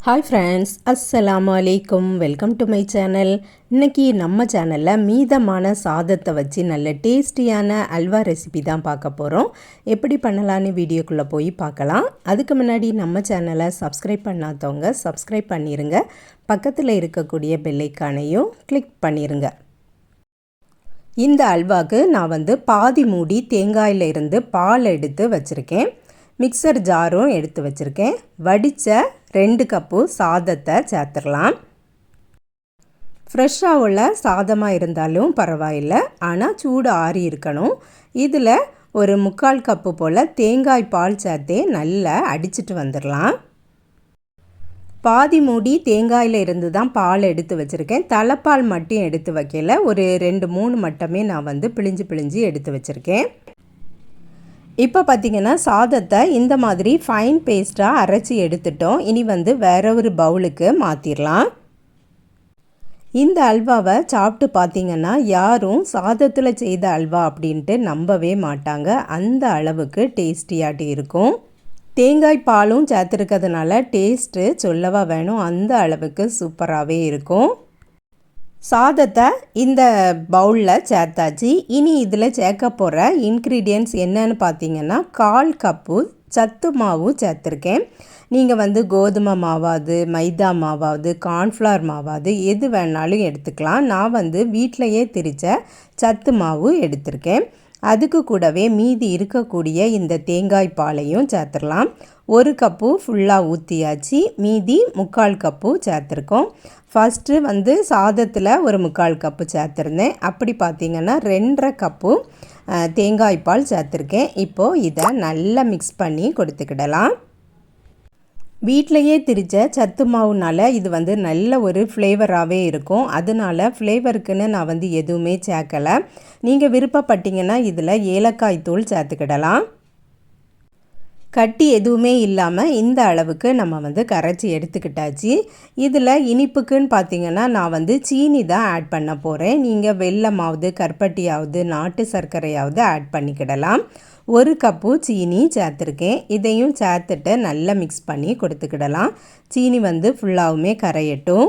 Hi friends, அஸ்ஸலாமு அலைக்கும். Welcome to my channel. இன்றைக்கி நம்ம சேனலில் மீதமான சாதத்தை வச்சு நல்ல டேஸ்டியான அல்வா ரெசிபி தான் பார்க்க போகிறோம். எப்படி பண்ணலான்னு வீடியோக்குள்ளே போய் பார்க்கலாம். அதுக்கு முன்னாடி நம்ம சேனலை சப்ஸ்கிரைப் பண்ணாதவங்க சப்ஸ்கிரைப் பண்ணிடுங்க. பக்கத்தில் இருக்கக்கூடிய பெல்லைக்கானையும் கிளிக் பண்ணிடுங்க. இந்த அல்வாவுக்கு நான் பாதி மூடி தேங்காயில் இருந்து பால் எடுத்து வச்சுருக்கேன். மிக்சர் ஜாரும் எடுத்து வச்சுருக்கேன். வடித்த 2 கப்பு சாதத்தை சேர்த்துடலாம். ஃப்ரெஷ்ஷாக உள்ள சாதமாக இருந்தாலும் பரவாயில்லை, ஆனால் சூடு ஆறி இருக்கணும். இதில் ஒரு 3/4 கப்பு போல் தேங்காய் பால் சேர்த்தே நல்லா அடிச்சிட்டு வந்துடலாம். பாதி மூடி தேங்காயில் இருந்து தான் பால் எடுத்து வச்சுருக்கேன். தலைப்பால் மட்டும் எடுத்து வைக்கல, ஒரு 2-3 மட்டுமே நான் பிழிஞ்சு எடுத்து வச்சுருக்கேன். இப்போ பார்த்திங்கன்னா சாதத்தை இந்த மாதிரி ஃபைன் பேஸ்ட்டாக அரைச்சி எடுத்துட்டோம். இனி வேற ஒரு பவுலுக்கு மாற்றிடலாம். இந்த அல்வாவை சாப்பிட்டு பார்த்திங்கன்னா யாரும் சாதத்தில் செய்த அல்வா அப்படின்ட்டு நம்பவே மாட்டாங்க. அந்த அளவுக்கு டேஸ்டியாட்டி இருக்கும். தேங்காய் பாலும் சேர்த்துருக்கிறதுனால டேஸ்ட்டு சொல்லவா வேணும், அந்த அளவுக்கு சூப்பராகவே இருக்கும். சாதத்தை இந்த பவுலில் சேர்த்தாச்சு. இனி இதில் சேர்க்க போகிற இன்க்ரீடியன்ட்ஸ் என்னன்னு பார்த்தீங்கன்னா 1/4 கப்பு சத்து மாவு சேர்த்துருக்கேன். நீங்கள் கோதுமை மாவாவது, மைதா மாவாவது, கார்ன்ஃப்ளவர் மாவாவது எது வேணாலும் எடுத்துக்கலாம். நான் வீட்டிலையே திரித்த சத்து மாவு எடுத்திருக்கேன். அதுக்கு கூடவே மீதி இருக்கக்கூடிய இந்த தேங்காய் பாலையும் சேர்த்துடலாம். 1 கப்பு ஃபுல்லாக ஊற்றியாச்சு. மீதி 3/4 கப்பு சேர்த்துருக்கோம். ஃபஸ்ட்டு சாதத்தில் ஒரு 3/4 கப்பு சேர்த்துருந்தேன். அப்படி பார்த்திங்கன்னா 2.5 கப்பு தேங்காய் பால் சேர்த்துருக்கேன். இப்போது இதை நல்லா மிக்ஸ் பண்ணி கொடுத்துக்கிடலாம். வீட்டிலையே திரித்த சத்து மாவுனால் இது நல்ல ஒரு ஃப்ளேவராகவே இருக்கும். அதனால் ஃப்ளேவருக்குன்னு நான் எதுவுமே சேர்க்கலை. நீங்கள் விருப்பப்பட்டீங்கன்னா இதில் ஏலக்காய் தூள் சேர்த்துக்கிடலாம். கட்டி எதுவுமே இல்லாமல் இந்த அளவுக்கு நம்ம கரைச்சி எடுத்துக்கிட்டாச்சு. இதில் இனிப்புக்குன்னு பார்த்திங்கன்னா நான் சீனி தான் ஆட் பண்ண போகிறேன். நீங்கள் வெல்லமாவது, கருப்பட்டியாவது, நாட்டு சர்க்கரையாவது ஆட் பண்ணிக்கிடலாம். 1 கப்பு சீனி சேர்த்துருக்கேன். இதையும் சேர்த்துட்டு நல்லா மிக்ஸ் பண்ணி கொடுத்துக்கிடலாம். சீனி ஃபுல்லாகவுமே கரையட்டும்.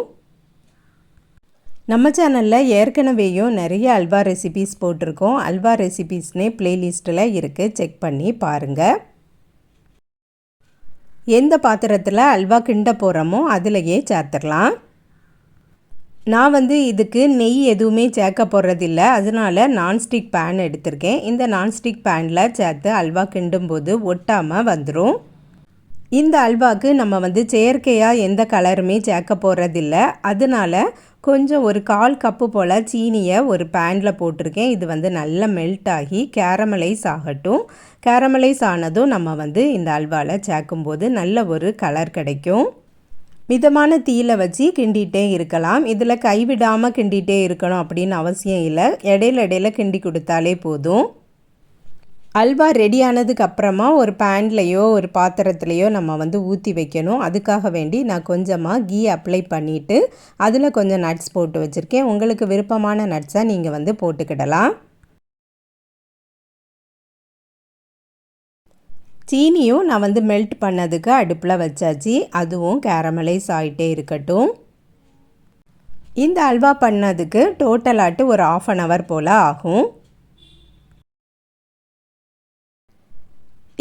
நம்ம சேனலில் ஏற்கனவேயும் நிறைய அல்வா ரெசிபீஸ் போட்டிருக்கோம். அல்வா ரெசிபீஸ்னே ப்ளேலிஸ்ட்டில் இருக்குது, செக் பண்ணி பாருங்கள். எந்த பாத்திரத்தில் அல்வா கிண்ட போகிறோமோ அதிலையே சேர்த்துடலாம். நான் இதுக்கு நெய் எதுவுமே சேர்க்க போகிறதில்ல, அதனால் நான்ஸ்டிக் பேன் எடுத்திருக்கேன். இந்த நான்ஸ்டிக் பேனில் சேர்த்து அல்வா கிண்டும்போது ஒட்டாமல் வந்துடும். இந்த அல்வாவுக்கு நம்ம செயற்கையாக எந்த கலருமே சேர்க்க போகிறதில்ல. அதனால் கொஞ்சம் ஒரு 1/4 கப்பு போல் சீனியை ஒரு பேனில் போட்டிருக்கேன். இது நல்லா மெல்ட் ஆகி கேரமலைஸ் ஆகட்டும். கேரமலைஸ் ஆனதும் நம்ம இந்த அல்வாவில் சேர்க்கும்போது நல்ல ஒரு கலர் கிடைக்கும். மிதமான தீயில வச்சு கிண்டிகிட்டே இருக்கலாம். இதில் கைவிடாமல் கிண்டிகிட்டே இருக்கணும் அப்படின்னு அவசியம் இல்லை. இடையில கிண்டி கொடுத்தாலே போதும். அல்வா ரெடி ஆனதுக்கு அப்புறமா ஒரு பேன்லேயோ ஒரு பாத்திரத்துலேயோ நம்ம ஊற்றி வைக்கணும். அதுக்காக வேண்டி நான் கொஞ்சமாக கீ அப்ளை பண்ணிவிட்டு அதில் கொஞ்சம் நட்ஸ் போட்டு வச்சுருக்கேன். உங்களுக்கு விருப்பமான நட்ஸை நீங்கள் போட்டுக்கிடலாம். சீனியும் நான் மெல்ட் பண்ணதுக்கு அடுப்பில் வச்சாச்சு. அதுவும் கேரமலைஸ் ஆகிட்டே இருக்கட்டும். இந்த அல்வா பண்ணதுக்கு டோட்டலாட்டு ஒரு 1/2 hour போல் ஆகும்.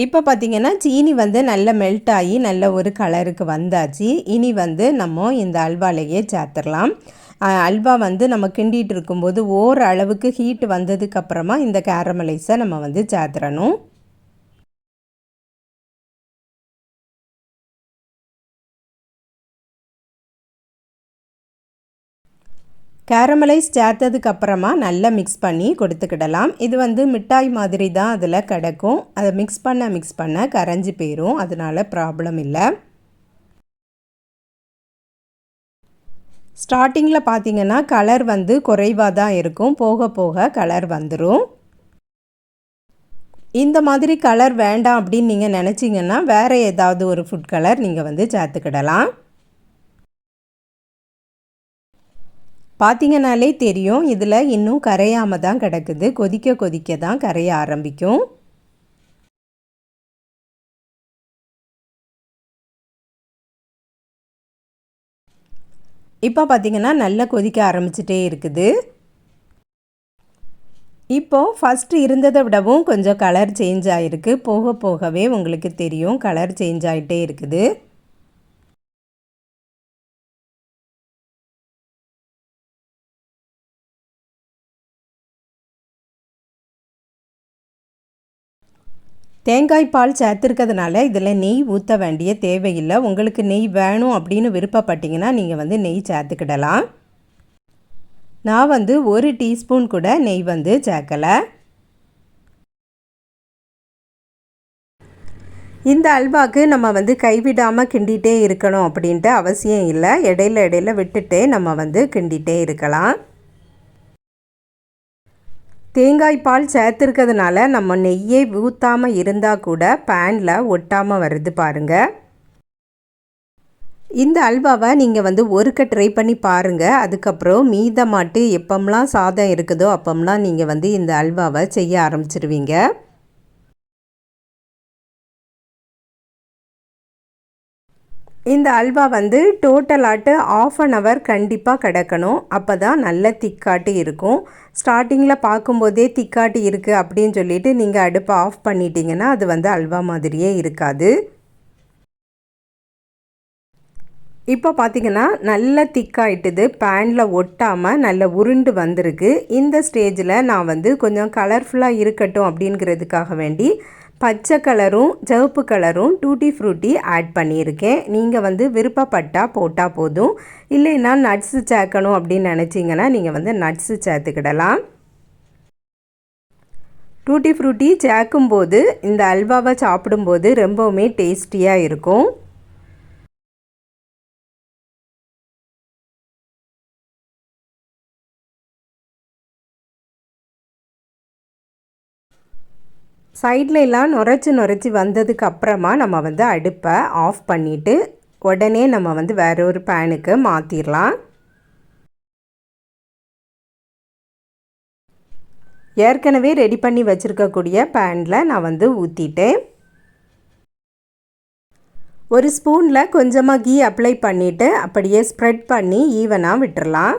இப்போ பார்த்திங்கன்னா சீனி நல்ல மெல்ட் ஆகி நல்ல ஒரு கலருக்கு வந்தாச்சு. இனி நம்ம இந்த அல்வாலையே சேர்த்துடலாம். அல்வா நம்ம கிண்டிகிட்டு இருக்கும்போது ஓரளவுக்கு ஹீட் வந்ததுக்கப்புறமா இந்த கேரமலைஸை நம்ம சேர்த்துடணும். கேரமலைஸ் சேர்த்ததுக்கு அப்புறமா நல்லா மிக்ஸ் பண்ணி கொடுத்துக்கிடலாம். இது மிட்டாய் மாதிரி தான் அதில் கிடக்கும். அதை மிக்ஸ் பண்ண கரைஞ்சி போயிடும். அதனால் ப்ராப்ளம் இல்லை. ஸ்டார்டிங்கில் பார்த்திங்கன்னா கலர் குறைவாக தான் இருக்கும். போக போக கலர் வந்துடும். இந்த மாதிரி கலர் வேண்டாம் அப்படின்னு நீங்கள் நினச்சிங்கன்னா வேறு ஏதாவது ஒரு ஃபுட் கலர் நீங்கள் சேர்த்துக்கிடலாம். பார்த்திங்கனாலே தெரியும், இதில் இன்னும் கரையாமல் தான் கிடக்குது. கொதிக்க தான் கரைய ஆரம்பிக்கும். இப்போ பார்த்திங்கன்னா நல்லா கொதிக்க ஆரம்பிச்சிட்டே இருக்குது. இப்போது ஃபஸ்ட்டு இருந்ததை விடவும் கொஞ்சம் கலர் சேஞ்ச் ஆகிருக்கு. போக போகவே உங்களுக்கு தெரியும் கலர் சேஞ்ச் ஆகிட்டே இருக்குது. தேங்காய் பால் சேர்த்துருக்கிறதுனால இதில் நெய் ஊற்ற வேண்டிய தேவையில்லை. உங்களுக்கு நெய் வேணும் அப்படின்னு விருப்பப்பட்டீங்கன்னா நீங்கள் வந்து நெய் சேர்த்துக்கிடலாம். நான் வந்து 1 டீஸ்பூன் கூட நெய் வந்து சேர்க்கலை. இந்த அல்வாவுக்கு நம்ம வந்து கைவிடாமல் கிண்டிகிட்டே இருக்கணும் அப்படின்ட்டு அவசியம் இல்லை. இடையில விட்டுட்டே நம்ம வந்து கிண்டிகிட்டே இருக்கலாம். தேங்காய் பால் சேர்த்துருக்கிறதுனால நம்ம நெய்யே ஊற்றாமல் இருந்தால் கூட பேனில் ஒட்டாமல் வருது பாருங்கள். இந்த அல்வாவை நீங்கள் வந்து ஒருக்க ட்ரை பண்ணி பாருங்கள். அதுக்கப்புறம் மீதமாட்டு எப்போம்லாம் சாதம் இருக்குதோ அப்போம்லாம் நீங்கள் வந்து இந்த அல்வாவை செய்ய ஆரம்பிச்சிருவீங்க. இந்த அல்வா வந்து டோட்டலாட்டு 1/2 hour கண்டிப்பாக கிடக்கணும். அப்போ தான் நல்ல திக்காட்டு இருக்கும். ஸ்டார்டிங்கில் பார்க்கும்போதே திக்காட்டு இருக்குது அப்படின்னு சொல்லிட்டு நீங்கள் அடுப்பை ஆஃப் பண்ணிட்டீங்கன்னா அது வந்து அல்வா மாதிரியே இருக்காது. இப்போ பார்த்திங்கன்னா நல்ல திக்காயிட்டுது. பேனில் ஒட்டாமல் நல்ல உருண்டு வந்திருக்கு. இந்த ஸ்டேஜில் நான் வந்து கொஞ்சம் கலர்ஃபுல்லாக இருக்கட்டும் அப்படிங்கிறதுக்காக வேண்டி பச்சை கலரும் சிவப்பு கலரும் டூட்டி ஃப்ரூட்டி ஆட் பண்ணியிருக்கேன். நீங்கள் வந்து விருப்பப்பட்டால் போட்டால் போதும். இல்லைன்னா நட்ஸு சேர்க்கணும் அப்படின்னு நினச்சிங்கன்னா நீங்கள் வந்து நட்ஸு சேர்த்துக்கிடலாம். டூட்டி ஃப்ரூட்டி சேர்க்கும்போது இந்த அல்வாவை சாப்பிடும்போது ரொம்பவுமே டேஸ்டியாக இருக்கும். சைட்லலாம் நுரைச்சி வந்ததுக்கு அப்புறமா நம்ம வந்து அடுப்பை ஆஃப் பண்ணிவிட்டு உடனே நம்ம வந்து வேற ஒரு பேனுக்கு மாற்றிடலாம். ஏற்கனவே ரெடி பண்ணி வச்சுருக்கக்கூடிய பேனில் நான் வந்து ஊற்றிட்டேன். ஒரு ஸ்பூனில் கொஞ்சமாக கீ அப்ளை பண்ணிவிட்டு அப்படியே ஸ்ப்ரெட் பண்ணி ஈவனாக விட்டுறலாம்.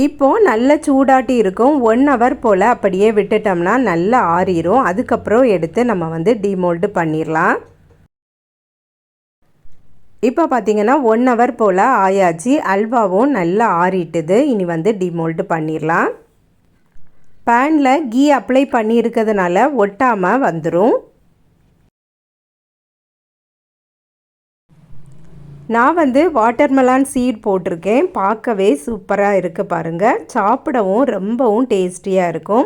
இப்போது நல்ல சூடாட்டி இருக்கும். 1 hour போல் அப்படியே விட்டுட்டோம்னா நல்லா ஆறிடும். அதுக்கப்புறம் எடுத்து நம்ம வந்து டிமோல்டு பண்ணிடலாம். இப்போ பார்த்திங்கன்னா 1 hour போல் ஆயாச்சு. அல்வாவும் நல்லா ஆறிட்டுது. இனி வந்து டிமோல்டு பண்ணிடலாம். பேனில் கீ அப்ளை பண்ணியிருக்கிறதுனால ஒட்டாமல் வந்துடும். நான் வந்து வாட்டர்மெலான் சீட் போட்டிருக்கேன். பார்க்கவே சூப்பராக இருக்குது பாருங்கள். சாப்பிடவும் ரொம்பவும் டேஸ்டியாக இருக்கும்.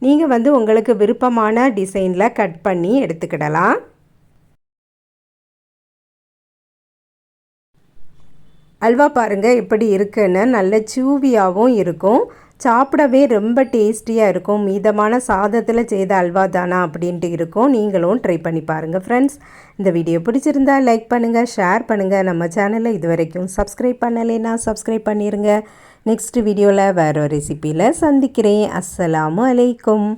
நீங்கள் வந்து உங்களுக்கு விருப்பமான டிசைனில் கட் பண்ணி எடுத்துக்கிடலாம். அல்வா பாருங்கள் எப்படி இருக்குன்னு. நல்ல சூவியாகவும் இருக்கும். சாப்பிடவே ரொம்ப டேஸ்டியாக இருக்கும். மீதமான சாதத்தில் செய்த அல்வா தானா அப்படின்ட்டு இருக்கும். நீங்களும் ட்ரை பண்ணி பாருங்கள் ஃப்ரெண்ட்ஸ். இந்த வீடியோ பிடிச்சிருந்தா லைக் பண்ணுங்கள், ஷேர் பண்ணுங்கள். நம்ம சேனலை இது வரைக்கும் சப்ஸ்கிரைப் பண்ணலைன்னா சப்ஸ்கிரைப் பண்ணிடுங்க. நெக்ஸ்ட் வீடியோவில் வேறு ஒரு ரெசிப்பியில் சந்திக்கிறேன். அஸ்ஸலாமு அலைக்கும்.